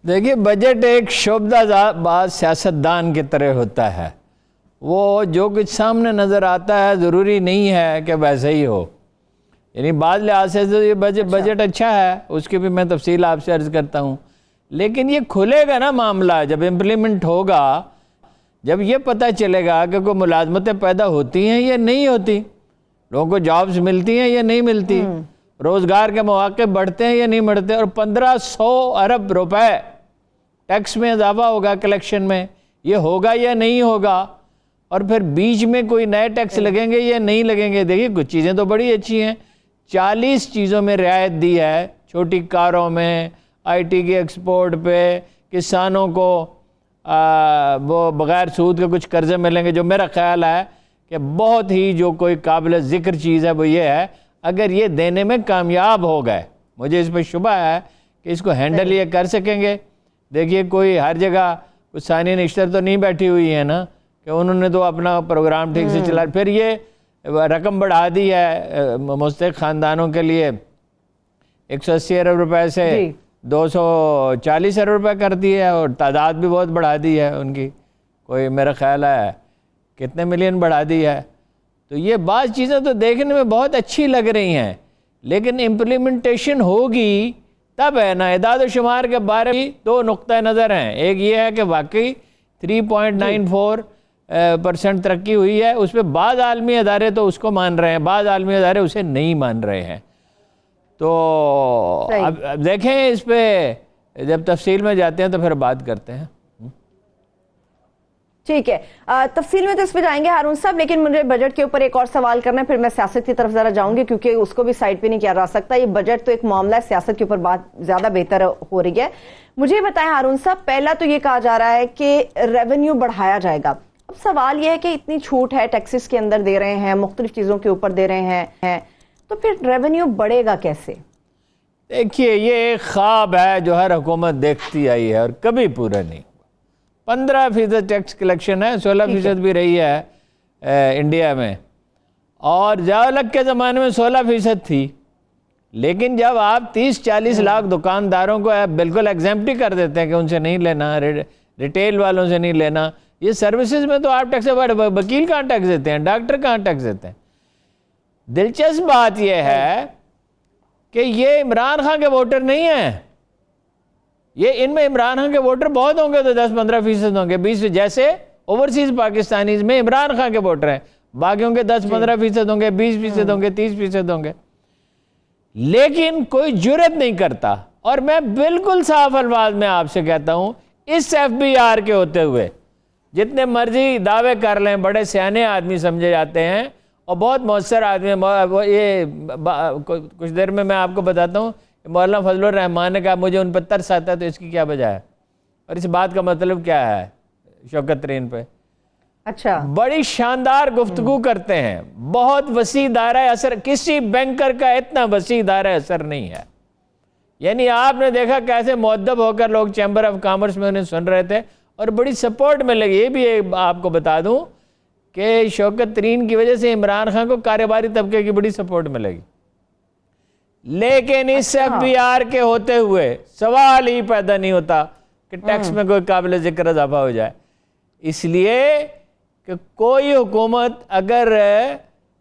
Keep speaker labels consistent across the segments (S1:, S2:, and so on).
S1: دیکھیے بجٹ ایک شعبدہ باز سیاستدان کی طرح ہوتا ہے، وہ جو کچھ سامنے نظر آتا ہے ضروری نہیں ہے کہ ویسے ہی ہو، یعنی بعض لحاظ سے یہ بجٹ اچھا ہے، اس کی بھی میں تفصیل آپ سے عرض کرتا ہوں، لیکن یہ کھلے گا نا معاملہ جب امپلیمنٹ ہوگا، جب یہ پتہ چلے گا کہ کوئی ملازمتیں پیدا ہوتی ہیں یا نہیں ہوتی، لوگوں کو جابز ملتی ہیں یا نہیں ملتی، روزگار کے مواقع بڑھتے ہیں یا نہیں بڑھتے، اور 1500 ارب روپے ٹیکس میں اضافہ ہوگا کلیکشن میں، یہ ہوگا یا نہیں ہوگا، اور پھر بیچ میں کوئی نئے ٹیکس لگیں گے یا نہیں لگیں گے۔ دیکھیے کچھ چیزیں تو بڑی اچھی ہیں، 40 چیزوں میں رعایت دی ہے، چھوٹی کاروں میں، آئی ٹی کے ایکسپورٹ پہ، کسانوں کو وہ بغیر سود کے کچھ قرضے ملیں گے، جو میرا خیال ہے کہ بہت ہی جو کوئی قابل ذکر چیز ہے وہ یہ ہے، اگر یہ دینے میں کامیاب ہو گئے، مجھے اس پہ شبہ ہے کہ اس کو ہینڈل یہ کر سکیں گے۔ دیکھیے کوئی ہر جگہ کچھ ثانیہ نشتر تو نہیں بیٹھی ہوئی ہے نا کہ انہوں نے تو اپنا پروگرام ٹھیک سے چلا، پھر یہ رقم بڑھا دی ہے مستحق خاندانوں کے لیے 180 ارب روپے سے 240 ارب روپے کر دی ہے، اور تعداد بھی بہت بڑھا دی ہے ان کی، کوئی میرا خیال ہے کتنے ملین بڑھا دی ہے۔ تو یہ بعض چیزیں تو دیکھنے میں بہت اچھی لگ رہی ہیں، لیکن امپلیمنٹیشن ہوگی تب ہے نا۔ اعداد و شمار کے بارے میں 2 نقطہ نظر ہیں، ایک یہ ہے کہ واقعی 3.94% ترقی ہوئی ہے، اس پہ بعض عالمی ادارے تو اس کو مان رہے ہیں، بعض عالمی ادارے اسے نہیں مان رہے ہیں۔ تو اب دیکھیں اس پہ جب تفصیل میں جاتے ہیں تو پھر بات کرتے ہیں۔
S2: ٹھیک ہے، تفصیل میں تو اس پہ جائیں گے ہارون صاحب، لیکن مجھے بجٹ کے اوپر ایک اور سوال کرنا ہے، پھر میں سیاست کی طرف ذرا جاؤں گی کیونکہ اس کو بھی سائڈ پہ نہیں کیا جا سکتا۔ یہ بجٹ تو ایک معاملہ ہے، سیاست کے اوپر بات زیادہ بہتر ہو رہی ہے۔ مجھے بتائیں ہارون صاحب، پہلا تو یہ کہا جا رہا ہے کہ ریونیو بڑھایا جائے گا، اب سوال یہ ہے کہ اتنی چھوٹ ہے، ٹیکسز کے اندر دے رہے ہیں، مختلف چیزوں کے اوپر دے رہے ہیں، تو پھر ریونیو بڑھے گا کیسے؟
S1: دیکھیے یہ ایک خواب ہے جو ہر حکومت دیکھتی آئی ہے اور کبھی پورا نہیں۔ 15% ٹیکس کلیکشن ہے، 16% بھی رہی ہے انڈیا میں، اور ضیاء-ال-حق کے زمانے میں 16% تھی، لیکن جب آپ 30-40 لاکھ دکانداروں کو بالکل ایگزیمپٹ کر دیتے ہیں کہ ان سے نہیں لینا، ریٹیل والوں سے نہیں لینا، یہ سروسز میں تو آپ ٹیکس، وکیل کہاں ٹیکس دیتے ہیں، ڈاکٹر کہاں ٹیکس دیتے ہیں۔ دلچسپ بات یہ ہے کہ یہ عمران خان کے ووٹر نہیں ہیں، یہ ان میں عمران خان کے ووٹر بہت ہوں گے تو 10-15% ہوں گے، 20، جیسے اوورسیز پاکستانیز میں عمران خان کے ووٹر ہیں، باقیوں کے 10-15% ہوں گے، 20% ہوں گے، 30% ہوں گے، لیکن کوئی جرت نہیں کرتا۔ اور میں بالکل صاف الفاظ میں آپ سے کہتا ہوں، اس FBR کے ہوتے ہوئے جتنے مرضی دعوے کر لیں، بڑے سیانے آدمی سمجھے جاتے ہیں اور بہت مؤثر آدمی، یہ کچھ دیر میں آپ کو بتاتا ہوں، مولانا فضل الرحمان نے کہا مجھے ان پر ترس آتا ہے، تو اس کی کیا وجہ ہے اور اس بات کا مطلب کیا ہے شوکت ترین پہ؟
S2: اچھا،
S1: بڑی شاندار گفتگو کرتے ہیں، بہت وسیع دائرہ اثر، کسی بینکر کا اتنا وسیع دائرہ اثر نہیں ہے۔ یعنی آپ نے دیکھا کیسے مؤدب ہو کر لوگ چیمبر آف کامرس میں انہیں سن رہے تھے اور بڑی سپورٹ ملے گی۔ یہ بھی آپ کو بتا دوں کہ شوکت ترین کی وجہ سے عمران خان کو کاروباری طبقے کی بڑی سپورٹ ملے گی، لیکن اس FBR کے ہوتے ہوئے سوال ہی پیدا نہیں ہوتا کہ ٹیکس میں کوئی قابل ذکر اضافہ ہو جائے، اس لیے کہ کوئی حکومت اگر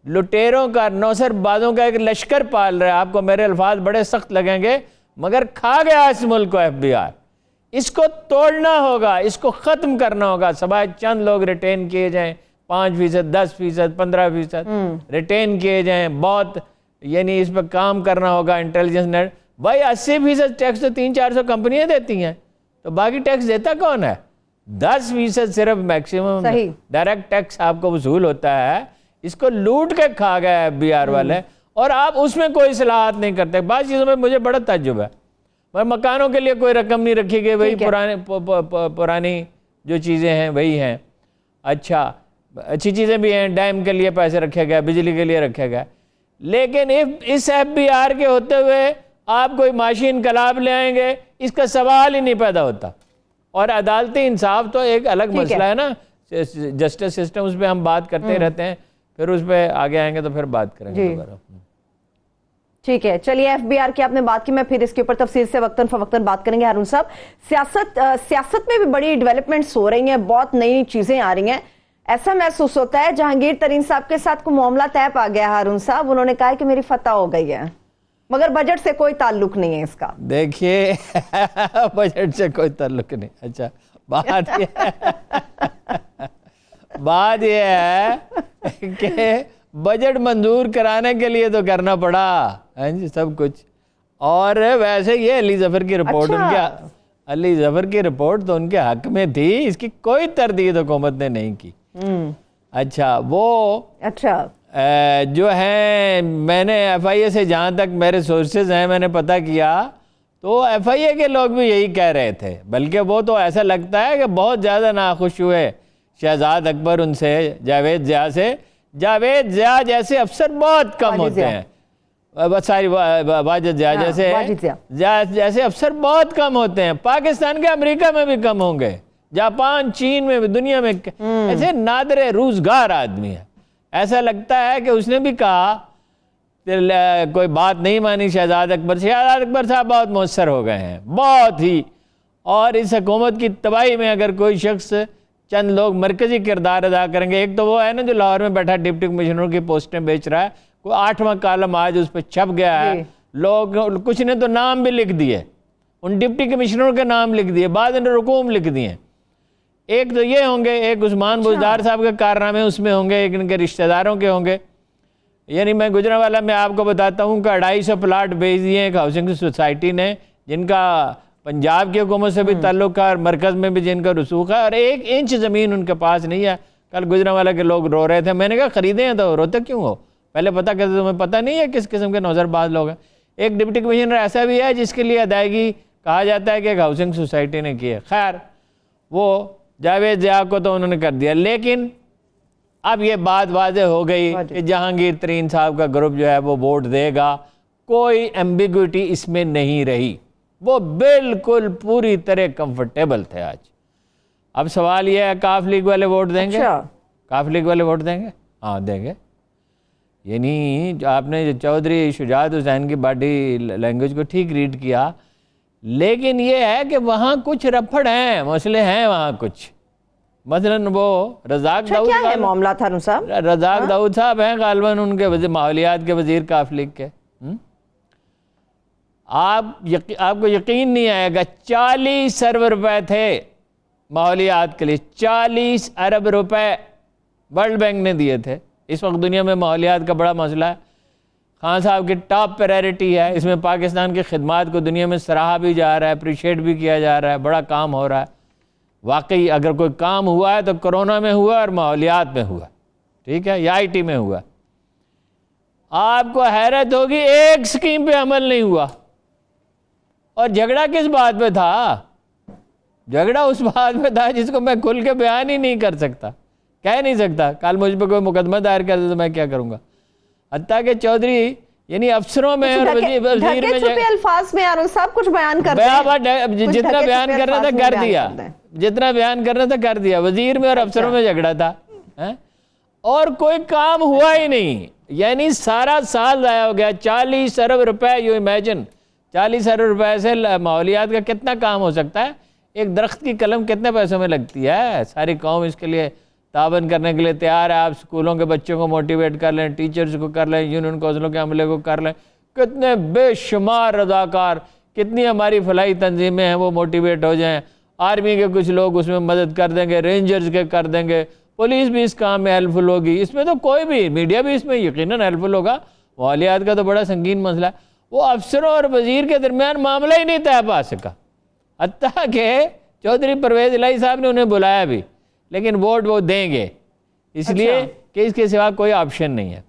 S1: لٹیروں کا، نوسر بازوں کا ایک لشکر پال رہا ہے، آپ کو میرے الفاظ بڑے سخت لگیں گے مگر کھا گیا اس ملک کو FBR، اس کو توڑنا ہوگا، اس کو ختم کرنا ہوگا، سوائے چند لوگ ریٹین کیے جائیں، 5%، 10%، 15% ریٹین کیے جائیں، بہت، یعنی اس پہ کام کرنا ہوگا انٹیلیجنس نیٹ۔ بھائی 80% ٹیکس تو 300-400 کمپنیاں دیتی ہیں، تو باقی ٹیکس دیتا کون ہے؟ 10% صرف میکسیمم ڈائریکٹ ٹیکس آپ کو وصول ہوتا ہے، اس کو لوٹ کے کھا گیا FBR والے، اور آپ اس میں کوئی اصلاحات نہیں کرتے۔ بعض چیزوں میں مجھے بڑا تعجب ہے، مکانوں کے لیے کوئی رقم نہیں رکھی گئی، وہی پرانی جو چیزیں ہیں وہی ہیں۔ اچھا، اچھی چیزیں بھی ہیں، ڈیم کے لیے پیسے رکھے گئے، بجلی کے لیے رکھے گئے، لیکن اس FBR کے ہوتے ہوئے آپ کوئی معاشی انقلاب لے آئیں گے، اس کا سوال ہی نہیں پیدا ہوتا۔ اور عدالتی انصاف تو ایک الگ مسئلہ ہے نا، جسٹس سسٹم، اس پہ ہم بات کرتے رہتے ہیں، پھر اس پہ آگے آئیں گے تو پھر بات کریں گے دوبارہ۔
S2: ٹھیک ہے، چلیے ایف بی آر کی آپ نے بات کی، میں پھر اس کے اوپر تفصیل سے وقتاً فوقتاً بات کریں گے۔ ہارون صاحب، سیاست میں بھی بڑی ڈیولپمنٹس ہو رہی ہیں، بہت نئی چیزیں آ رہی ہیں، ایسا محسوس ہوتا ہے جہانگیر ترین صاحب کے ساتھ کوئی معاملہ طے پا گیا۔ ہارون صاحب، انہوں نے کہا کہ میری فتح ہو گئی ہے، مگر بجٹ سے کوئی تعلق نہیں ہے اس کا۔
S1: دیکھیے بجٹ سے کوئی تعلق نہیں، اچھا بات یہ ہے کہ بجٹ منظور کرانے کے لیے تو کرنا پڑا جی سب کچھ، اور ویسے یہ علی ظفر کی رپورٹ ان کے علی ظفر کی رپورٹ تو ان کے حق میں تھی، اس کی کوئی تردید حکومت نے نہیں کی۔ اچھا وہ جو ہیں، میں نے ایف آئی اے سے جہاں تک میرے سورسز ہیں میں نے پتہ کیا تو ایف آئی اے کے لوگ بھی یہی کہہ رہے تھے، بلکہ وہ تو ایسا لگتا ہے کہ بہت زیادہ ناخوش ہوئے شہزاد اکبر ان سے، جاوید ضیاء سے۔ جاوید ضیاء جیسے افسر بہت کم ہوتے ہیں، واجد ضیاء جیسے افسر بہت کم ہوتے ہیں، پاکستان کے امریکہ میں بھی کم ہوں گے، جاپان چین میں بھی، دنیا میں ایسے نادر روزگار آدمی ہے۔ ایسا لگتا ہے کہ اس نے بھی کہا کوئی بات نہیں مانی شہزاد اکبر صاحب بہت مؤثر ہو گئے ہیں، بہت ہی، اور اس حکومت کی تباہی میں اگر کوئی شخص چند لوگ مرکزی کردار ادا کریں گے، ایک تو وہ ہے نا جو لاہور میں بیٹھا ڈپٹی کمشنر کی پوسٹیں بیچ رہا ہے، کوئی 8واں کالم آج اس پہ چھپ گیا ہے، لوگ کچھ نے تو نام بھی لکھ دیے، ان ڈپٹی کمشنروں کے نام لکھ دیے، بعض نے رقوم لکھ دیے۔ ایک تو یہ ہوں گے، ایک عثمان بزدار صاحب کے کارنامے اس میں ہوں گے، ایک ان کے رشتہ داروں کے ہوں گے۔ یعنی میں گجرانوالہ میں آپ کو بتاتا ہوں کہ 250 پلاٹ بیچ دیے ایک ہاؤسنگ سوسائٹی نے، جن کا پنجاب کی حکومت سے بھی تعلق ہے اور مرکز میں بھی جن کا رسوخ ہے، اور 1 انچ زمین ان کے پاس نہیں ہے۔ کل گجرانوالہ کے لوگ رو رہے تھے، میں نے کہا خریدے ہیں تو روتے کیوں ہو؟ پہلے پتہ کرتے، تمہیں پتہ نہیں ہے کس قسم کے نوزر باز لوگ ہیں۔ ایک ڈپٹی کمشنر ایسا بھی ہے جس کے لیے ادائیگی کہا جاتا ہے کہ ایک ہاؤسنگ سوسائٹی نے کی ہے۔ خیر، وہ جاوید ضیاء کو تو انہوں نے کر دیا، لیکن اب یہ بات واضح ہو گئی کہ جہانگیر ترین صاحب کا گروپ جو ہے وہ ووٹ دے گا، کوئی ایمبیگوٹی اس میں نہیں رہی، وہ بالکل پوری طرح کمفرٹیبل تھے آج۔ اب سوال یہ ہے کاف لیگ والے ووٹ دیں گے؟ کاف لیگ والے ووٹ دیں گے؟ ہاں دیں گے۔ یعنی آپ نے چودھری شجاعت حسین کی باڈی لینگویج کو ٹھیک ریڈ کیا، لیکن یہ ہے کہ وہاں کچھ رپھڑ ہیں، مسئلے ہیں وہاں کچھ، مثلاً وہ رزاق داؤد
S2: کیا ہے معاملہ تھا صاحب؟
S1: رزاق داؤد صاحب ہیں غالباً ان کے ماحولیات کے وزیر کاف لیگ کے۔ آپ کو یقین نہیں آئے گا، 40 ارب روپے تھے ماحولیات کے لیے، 40 ارب روپے ورلڈ بینک نے دیے تھے۔ اس وقت دنیا میں ماحولیات کا بڑا مسئلہ ہے، خان صاحب کی ٹاپ پرائرٹی ہے، اس میں پاکستان کی خدمات کو دنیا میں سراہا بھی جا رہا ہے، اپریشیٹ بھی کیا جا رہا ہے، بڑا کام ہو رہا ہے۔ واقعی اگر کوئی کام ہوا ہے تو کرونا میں ہوا اور ماحولیات میں ہوا، ٹھیک ہے، یا آئی ٹی میں ہوا۔ آپ کو حیرت ہوگی ایک سکیم پہ عمل نہیں ہوا، اور جھگڑا کس بات پہ تھا؟ جھگڑا اس بات پہ تھا جس کو میں کھل کے بیان ہی نہیں کر سکتا، کہہ نہیں سکتا۔ کل مجھ پہ کوئی مقدمہ دائر کر دے تو میں کیا کروں گا؟ حتیٰ کہ چودھری یعنی افسروں میں اور وزیر میں
S2: الفاظ میں یار صاحب کچھ بیان کر دیں،
S1: جتنا بیان کرنا تھا کر دیا، جتنا بیان کرنا تھا کر دیا۔ وزیر میں اور افسروں میں جھگڑا تھا، اور کوئی کام ہوا ہی نہیں، یعنی سارا سال ضائع ہو گیا۔ 40 ارب روپے، یو امیجن 40 ارب روپے سے ماحولیات کا کتنا کام ہو سکتا ہے؟ ایک درخت کی قلم کتنے پیسوں میں لگتی ہے؟ ساری قوم اس کے لیے تعاون کرنے کے لیے تیار ہے۔ آپ سکولوں کے بچوں کو موٹیویٹ کر لیں، ٹیچرز کو کر لیں، یونین کونسلوں کے عملے کو کر لیں، کتنے بے شمار رضاکار، کتنی ہماری فلاحی تنظیمیں ہیں وہ موٹیویٹ ہو جائیں، آرمی کے کچھ لوگ اس میں مدد کر دیں گے، رینجرز کے کر دیں گے، پولیس بھی اس کام میں ہیلپ فل ہوگی، اس میں تو کوئی بھی، میڈیا بھی اس میں یقیناً ہیلپ فل ہوگا۔ ماحولیات کا تو بڑا سنگین مسئلہ ہے، وہ افسروں اور وزیر کے درمیان معاملہ ہی نہیں طے پا سکا، حتیٰ کہ چودھری پرویز الہی صاحب نے انہیں بلایا بھی، لیکن ووٹ وہ دیں گے اس لیے کہ اس کے سوا کوئی آپشن نہیں ہے۔